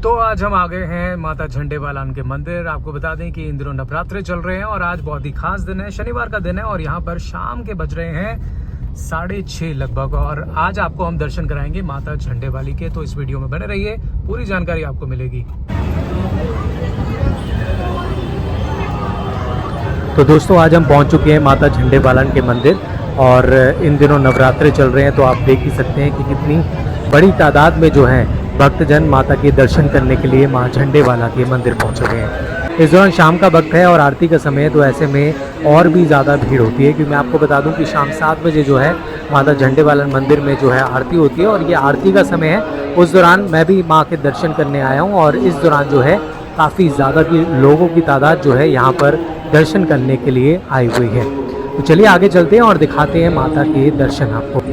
तो आज हम आ गए हैं माता झंडे वालन के मंदिर। आपको बता दें कि इन दिनों नवरात्रे चल रहे हैं और आज बहुत ही खास दिन है, शनिवार का दिन है और यहाँ पर शाम के बज रहे हैं 6:30 लगभग। और आज आपको हम दर्शन कराएंगे माता झंडे वाली के, तो इस वीडियो में बने रहिए, पूरी जानकारी आपको मिलेगी। तो दोस्तों आज हम पहुँच चुके हैं माता झंडे वालन के मंदिर और इन दिनों नवरात्रे चल रहे हैं, तो आप देख ही सकते हैं कि कितनी बड़ी तादाद में जो है भक्तजन माता के दर्शन करने के लिए मां झंडे वाला के मंदिर पहुंच रहे हैं। इस दौरान शाम का वक्त है और आरती का समय है, तो ऐसे में और भी ज़्यादा भीड़ होती है, क्योंकि मैं आपको बता दूं कि शाम 7 बजे जो है माता झंडे वाला मंदिर में जो है आरती होती है और ये आरती का समय है। उस दौरान मैं भी माँ के दर्शन करने आया हूँ और इस दौरान जो है काफ़ी ज़्यादा लोगों की तादाद जो है यहाँ पर दर्शन करने के लिए आई हुई है। तो चलिए आगे चलते हैं और दिखाते हैं माता के दर्शन आपको।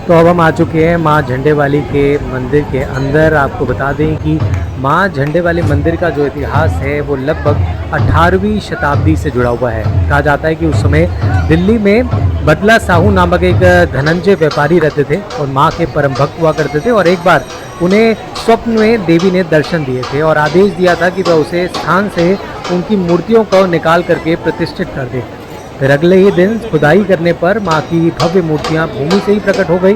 तो अब हम आ चुके हैं माँ झंडे वाली के मंदिर के अंदर। आपको बता दें कि माँ झंडे वाले मंदिर का जो इतिहास है वो लगभग 18वीं शताब्दी से जुड़ा हुआ है। कहा जाता है कि उस समय दिल्ली में बदला साहू नामक एक धनंजय व्यापारी रहते थे और माँ के परम भक्त हुआ करते थे और एक बार उन्हें स्वप्न में देवी ने दर्शन दिए थे और आदेश दिया था कि वह उसे स्थान से उनकी मूर्तियों को निकाल करके प्रतिष्ठित कर दे। फिर अगले ही दिन खुदाई करने पर माँ की भव्य मूर्तियाँ भूमि से ही प्रकट हो गई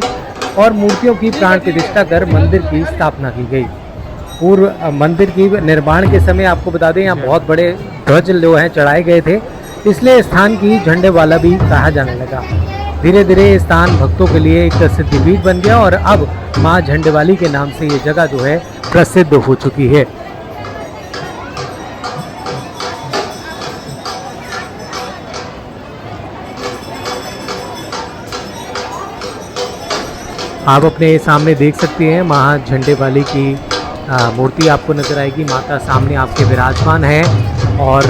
और मूर्तियों की प्राण प्रतिष्ठा कर मंदिर की स्थापना की गई। पूर्व मंदिर की निर्माण के समय आपको बता दें यहाँ बहुत बड़े ध्वज जो हैं चढ़ाए गए थे, इसलिए स्थान की झंडे वाला भी कहा जाने लगा। धीरे धीरे ये स्थान भक्तों के लिए एक सिद्धिपीठ बन गया और अब माँ झंडे वाली के नाम से ये जगह जो है प्रसिद्ध हो चुकी है। आप अपने सामने देख सकते हैं माँ झंडे वाली की मूर्ति आपको नज़र आएगी। माता सामने आपके विराजमान है और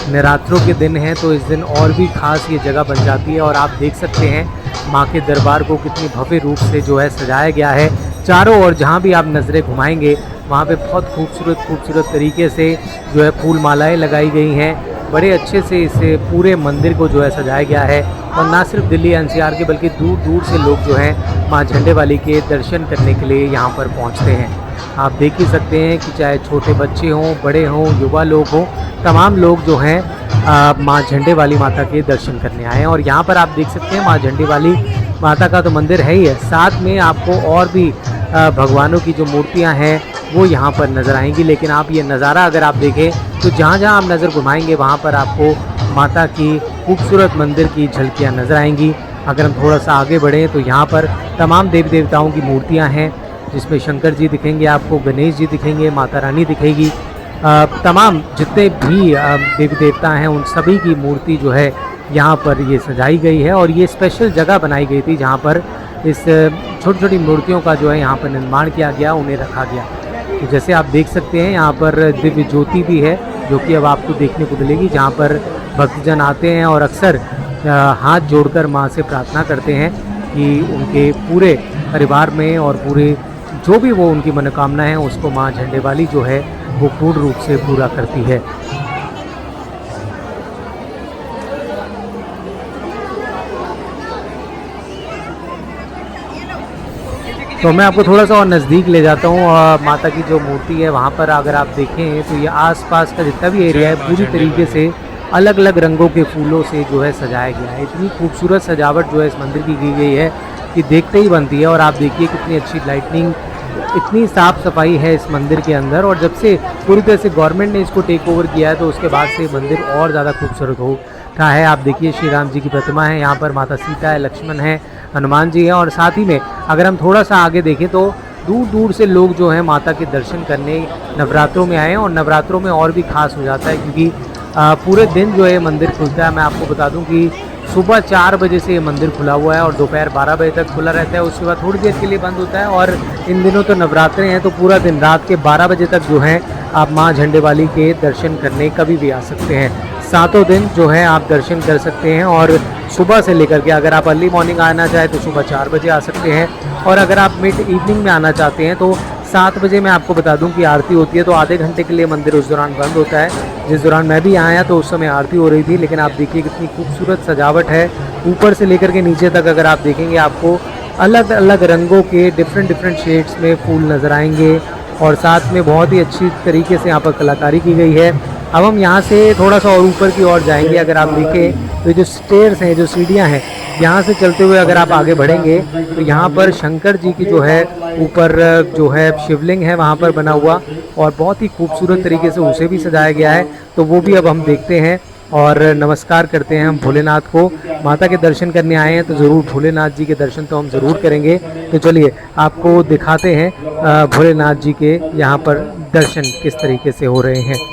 नवरात्रों के दिन हैं तो इस दिन और भी खास ये जगह बन जाती है और आप देख सकते हैं माँ के दरबार को कितनी भव्य रूप से जो है सजाया गया है। चारों ओर जहाँ भी आप नज़रें घुमाएंगे वहाँ पे बहुत खूबसूरत तरीके से जो है फूल मालाएँ लगाई गई हैं। बड़े अच्छे से इसे पूरे मंदिर को जो है सजाया गया है और ना सिर्फ दिल्ली एनसीआर के बल्कि दूर दूर से लोग जो हैं माँ झंडे वाली के दर्शन करने के लिए यहाँ पर पहुँचते हैं। आप देख ही सकते हैं कि चाहे छोटे बच्चे हों, बड़े हों, युवा लोग हों, तमाम लोग जो हैं माँ झंडे वाली माता के दर्शन करने आए हैं। और यहाँ पर आप देख सकते हैं माँ झंडे वाली माता का तो मंदिर है ही है, साथ में आपको और भी भगवानों की जो मूर्तियाँ हैं वो यहाँ पर नज़र आएंगी। लेकिन आप ये नज़ारा अगर आप देखें तो जहाँ जहाँ आप नज़र घुमाएंगे वहाँ पर आपको माता की खूबसूरत मंदिर की झलकियाँ नज़र आएंगी। अगर हम थोड़ा सा आगे बढ़ें तो यहाँ पर तमाम देवी देवताओं की मूर्तियाँ हैं, जिसमें शंकर जी दिखेंगे, आपको गणेश जी दिखेंगे, माता रानी दिखेगी। तमाम जितने भी देवी देवता हैं उन सभी की मूर्ति जो है यहाँ पर ये सजाई गई है और ये स्पेशल जगह बनाई गई थी जहाँ पर इस छोटी छोटी मूर्तियों का जो है यहाँ पर निर्माण किया गया, उन्हें रखा गया। तो जैसे आप देख सकते हैं यहाँ पर दिव्य ज्योति भी है जो कि अब आपको देखने को मिलेगी, जहाँ पर भक्तजन आते हैं और अक्सर हाथ जोड़कर माँ से प्रार्थना करते हैं कि उनके पूरे परिवार में और पूरे जो भी वो उनकी मनोकामना है उसको माँ झंडे वाली जो है वो पूर्ण रूप से पूरा करती है। तो मैं आपको थोड़ा सा और नज़दीक ले जाता हूँ और माता की जो मूर्ति है वहाँ पर अगर आप देखें तो ये आसपास का जितना भी एरिया है पूरी तरीके से अलग अलग रंगों के फूलों से जो है सजाया गया है। इतनी खूबसूरत सजावट जो है इस मंदिर की गई है कि देखते ही बनती है। और आप देखिए कितनी अच्छी लाइटनिंग, इतनी साफ़ सफाई है इस मंदिर के अंदर। और जब से पूरी तरह से गवर्नमेंट ने इसको टेक ओवर किया है तो उसके बाद से मंदिर और ज़्यादा खूबसूरत हो रहा है। आप देखिए श्री राम जी की प्रतिमा है यहाँ पर, माता सीता है, लक्ष्मण है, हनुमान जी हैं और साथ ही में अगर हम थोड़ा सा आगे देखें तो दूर दूर से लोग जो हैं माता के दर्शन करने नवरात्रों में आए हैं। और नवरात्रों में और भी खास हो जाता है क्योंकि पूरे दिन जो है मंदिर खुलता है। मैं आपको बता दूं कि सुबह 4 बजे से ये मंदिर खुला हुआ है और दोपहर 12 बजे तक खुला रहता है। उसके बाद थोड़ी देर के लिए बंद होता है और इन दिनों तो नवरात्रे हैं तो पूरा दिन रात के 12 बजे तक जो है आप माँ झंडे वाली के दर्शन करने कभी भी आ सकते हैं। सातों दिन जो है आप दर्शन कर सकते हैं और सुबह से लेकर के अगर आप अर्ली मॉर्निंग आना चाहें तो सुबह 4 बजे आ सकते हैं और अगर आप मिड इवनिंग में आना चाहते हैं तो 7 बजे मैं आपको बता दूं कि आरती होती है तो आधे घंटे के लिए मंदिर उस दौरान बंद होता है। जिस दौरान मैं भी आया तो उस समय आरती हो रही थी। लेकिन आप देखिए कितनी खूबसूरत सजावट है ऊपर से लेकर के नीचे तक अगर आप देखेंगे आपको अलग अलग रंगों के डिफरेंट शेड्स में फूल नज़र आएंगे और साथ में बहुत ही अच्छी तरीके से यहाँ पर कलाकारी की गई है। अब हम यहाँ से थोड़ा सा और ऊपर की ओर जाएंगे। अगर आप देखें तो जो स्टेयर्स हैं, जो सीढ़ियाँ हैं, यहाँ से चलते हुए अगर आप आगे बढ़ेंगे तो यहाँ पर शंकर जी की जो है ऊपर जो है शिवलिंग है वहाँ पर बना हुआ और बहुत ही खूबसूरत तरीके से उसे भी सजाया गया है। तो वो भी अब हम देखते हैं और नमस्कार करते हैं हम भोलेनाथ को। माता के दर्शन करने आए हैं तो ज़रूर भोलेनाथ जी के दर्शन तो हम ज़रूर करेंगे। तो चलिए आपको दिखाते हैं भोलेनाथ जी के यहाँ पर दर्शन किस तरीके से हो रहे हैं।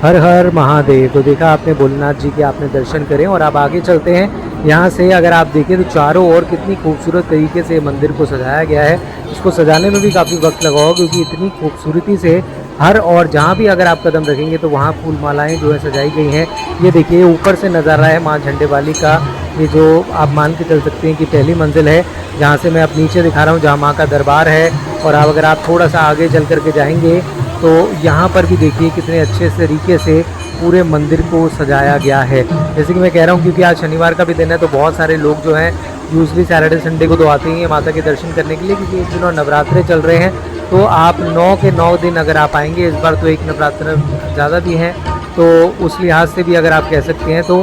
हर हर महादेव। तो देखा आपने भोलेनाथ जी के आपने दर्शन करें और अब आगे चलते हैं। यहाँ से अगर आप देखें तो चारों ओर कितनी खूबसूरत तरीके से मंदिर को सजाया गया है। इसको सजाने में भी काफ़ी वक्त लगा होगा क्योंकि इतनी खूबसूरती से हर और जहाँ भी अगर आप कदम रखेंगे तो वहाँ फूल मालाएँ जो है सजाई गई हैं। ये देखिए ऊपर से नज़ारा है माँ झंडे वाली का, ये जो आप मान के चल सकते हैं कि पहली मंजिल है जहाँ से मैं अब नीचे दिखा रहा हूँ जहाँ माँ का दरबार है। और अब अगर आप थोड़ा सा आगे चल करके जाएंगे तो यहाँ पर भी देखिए कितने अच्छे तरीके से पूरे मंदिर को सजाया गया है। जैसे कि मैं कह रहा हूँ क्योंकि आज शनिवार का भी दिन है तो बहुत सारे लोग जो हैं यूजली सैटरडे संडे को तो आते ही हैं माता के दर्शन करने के लिए क्योंकि इस दिनों नवरात्रे चल रहे हैं। तो आप 9 के 9 दिन अगर आप आएंगे, इस बार तो एक नवरात्र ज़्यादा भी हैं तो उस लिहाज से भी अगर आप कह सकते हैं तो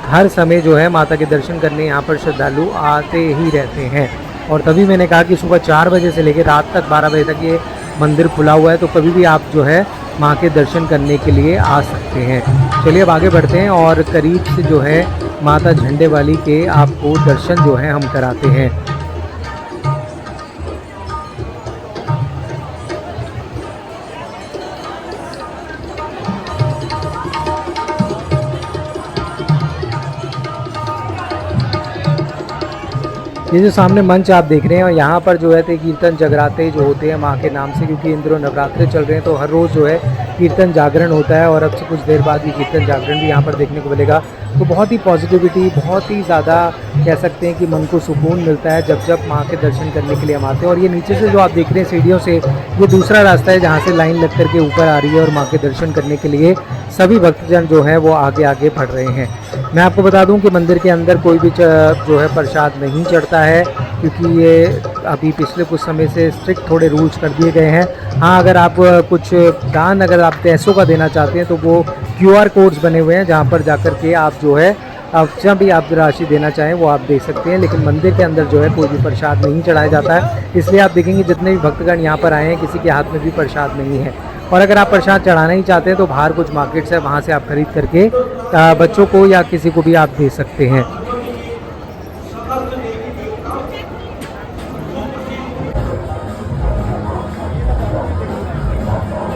हर समय जो है माता के दर्शन करने यहाँ पर श्रद्धालु आते ही रहते हैं। और तभी मैंने कहा कि सुबह 4 बजे से लेकर रात तक 12 बजे तक ये मंदिर खुला हुआ है तो कभी भी आप जो है माँ के दर्शन करने के लिए आ सकते हैं। चलिए अब आगे बढ़ते हैं और करीब से जो है माता झंडे वाली के आपको दर्शन जो है हम कराते हैं। ये जो सामने मंच आप देख रहे हैं और यहाँ पर जो है कीर्तन जगराते जो होते हैं माँ के नाम से, क्योंकि इन दिनों नवरात्रे चल रहे हैं तो हर रोज़ जो है कीर्तन जागरण होता है और अब से कुछ देर बाद ये कीर्तन जागरण भी यहाँ पर देखने को मिलेगा। तो बहुत ही पॉजिटिविटी, बहुत ही ज़्यादा कह सकते हैं कि मन को सुकून मिलता है जब जब माँ के दर्शन करने के लिए हम आते हैं। और ये नीचे से जो आप देख रहे हैं सीढ़ियों से, ये दूसरा रास्ता है जहाँ से लाइन लग करके ऊपर आ रही है और माँ के दर्शन करने के लिए सभी भक्तजन जो है वो आगे आगे बढ़ रहे हैं। मैं आपको बता दूं कि मंदिर के अंदर कोई भी जो है प्रसाद नहीं चढ़ता है क्योंकि ये अभी पिछले कुछ समय से स्ट्रिक्ट थोड़े रूल्स कर दिए गए हैं। हाँ, अगर आप कुछ दान अगर आप पैसों का देना चाहते हैं तो वो QR कोड्स बने हुए हैं जहाँ पर जाकर के आप जो है आप जब भी आप राशि देना चाहें वो आप दे सकते हैं। लेकिन मंदिर के अंदर जो है कोई भी प्रसाद नहीं चढ़ाया जाता है, इसलिए आप देखेंगे जितने भी भक्तगण यहाँ पर आए हैं किसी के हाथ में भी प्रसाद नहीं है। और अगर आप प्रसाद चढ़ाना ही चाहते हैं तो बाहर कुछ मार्केट्स है वहाँ से आप खरीद करके बच्चों को या किसी को भी आप दे सकते हैं।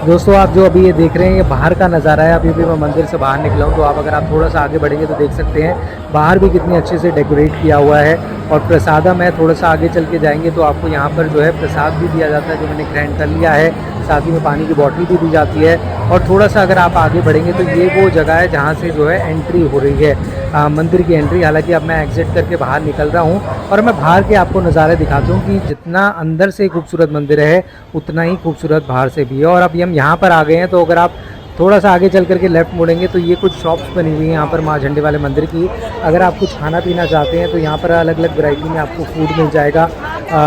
दोस्तों आप जो अभी ये देख रहे हैं ये बाहर का नज़ारा है। अभी भी मैं मंदिर से बाहर निकला हूँ तो आप अगर आप थोड़ा सा आगे बढ़ेंगे तो देख सकते हैं बाहर भी कितनी अच्छे से डेकोरेट किया हुआ है। और प्रसादम है, थोड़ा सा आगे चल के जाएंगे तो आपको यहाँ पर जो है प्रसाद भी दिया जाता है जो मैंने ग्रहण कर लिया है, साथ ही में पानी की बॉटल भी दी जाती है। और थोड़ा सा अगर आप आगे बढ़ेंगे तो ये वो जगह है जहाँ से जो है एंट्री हो रही है मंदिर की एंट्री। हालांकि अब मैं एग्जिट करके बाहर निकल रहा हूँ और मैं बाहर के आपको नज़ारे दिखाता हूँ कि जितना अंदर से खूबसूरत मंदिर है उतना ही खूबसूरत बाहर से भी है। और अब हम यहाँ पर आ गए हैं तो अगर आप थोड़ा सा आगे चल करके लेफ़्ट मुड़ेंगे तो ये कुछ शॉप्स बनी हुई हैं यहाँ पर माँ झंडे वाले मंदिर की। अगर आप कुछ खाना पीना चाहते हैं तो यहाँ पर अलग अलग वैरायटी में आपको फूड मिल जाएगा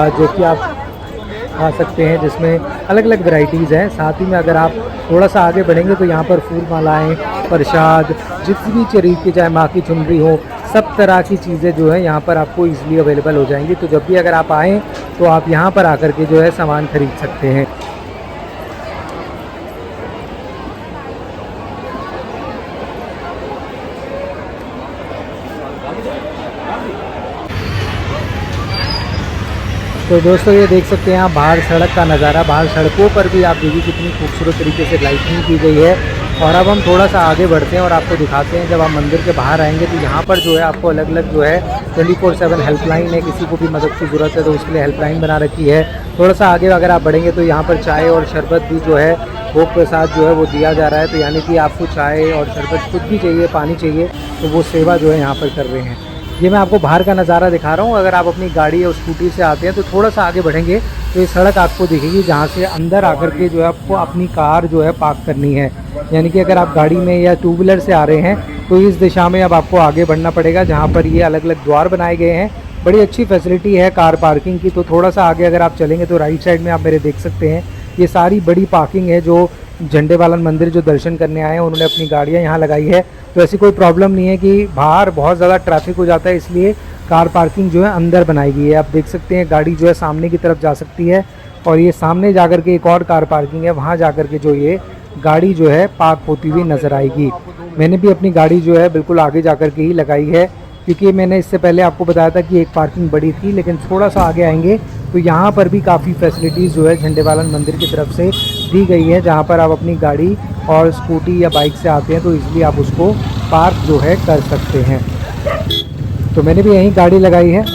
जो कि आप खा सकते हैं, जिसमें अलग अलग वैरायटीज़ हैं। साथ ही में अगर आप थोड़ा सा आगे बढ़ेंगे तो यहाँ पर फूल मालाएँ, प्रसाद, जितनी तरीके चाहे माँ की चुनरी हो, सब तरह की चीज़ें जो है यहाँ पर आपको ईजिली अवेलेबल हो जाएंगी। तो जब भी अगर आप आएँ तो आप यहाँ पर आकर के जो है सामान खरीद सकते हैं। तो दोस्तों ये देख सकते हैं आप बाहर सड़क का नज़ारा। बाहर सड़कों पर भी आप देखिए कितनी खूबसूरत तरीके से लाइटिंग की गई है और अब हम थोड़ा सा आगे बढ़ते हैं और आपको दिखाते हैं, जब आप मंदिर के बाहर आएंगे तो यहाँ पर जो है आपको अलग अलग जो है 24/7 हेल्पलाइन है। किसी को भी मदद की ज़रूरत है तो उसके लिए हेल्पलाइन बना रखी है। थोड़ा सा आगे अगर आप बढ़ेंगे तो यहाँ पर चाय और शरबत भी जो है भोग प्रसाद जो है वो दिया जा रहा है। तो यानी कि आपको चाय और शरबत कुछ भी चाहिए, पानी चाहिए, तो वो सेवा जो है यहाँ पर कर रहे हैं। ये मैं आपको बाहर का नज़ारा दिखा रहा हूँ। अगर आप अपनी गाड़ी या स्कूटी से आते हैं तो थोड़ा सा आगे बढ़ेंगे तो ये सड़क आपको दिखेगी, जहाँ से अंदर आकर के जो है आपको अपनी कार जो है पार्क करनी है। यानी कि अगर आप गाड़ी में या टू व्हीलर से आ रहे हैं तो इस दिशा में अब आपको आगे बढ़ना पड़ेगा, जहाँ पर ये अलग अलग द्वार बनाए गए हैं। बड़ी अच्छी फैसिलिटी है कार पार्किंग की। तो थोड़ा सा आगे अगर आप चलेंगे तो राइट साइड में आप मेरे देख सकते हैं, ये सारी बड़ी पार्किंग है। जो झंडेवालन मंदिर जो दर्शन करने आए हैं उन्होंने अपनी गाड़ियाँ यहाँ लगाई है। तो ऐसी कोई प्रॉब्लम नहीं है कि बाहर बहुत ज़्यादा ट्रैफिक हो जाता है, इसलिए कार पार्किंग जो है अंदर बनाई गई है। आप देख सकते हैं गाड़ी जो है सामने की तरफ जा सकती है, और ये सामने जाकर के एक और कार पार्किंग है, वहाँ जाकर के जो ये गाड़ी जो है पार्क होती हुई नज़र आएगी। मैंने भी अपनी गाड़ी जो है बिल्कुल आगे जाकर के ही लगाई है, क्योंकि मैंने इससे पहले आपको बताया था कि एक पार्किंग बड़ी थी, लेकिन थोड़ा सा आगे आएंगे तो यहाँ पर भी काफ़ी फैसिलिटीज़ जो है झंडेवालन मंदिर की तरफ से दी गई है, जहाँ पर आप अपनी गाड़ी और स्कूटी या बाइक से आते हैं तो इसलिए आप उसको पार्क जो है कर सकते हैं। तो मैंने भी यहीं गाड़ी लगाई है।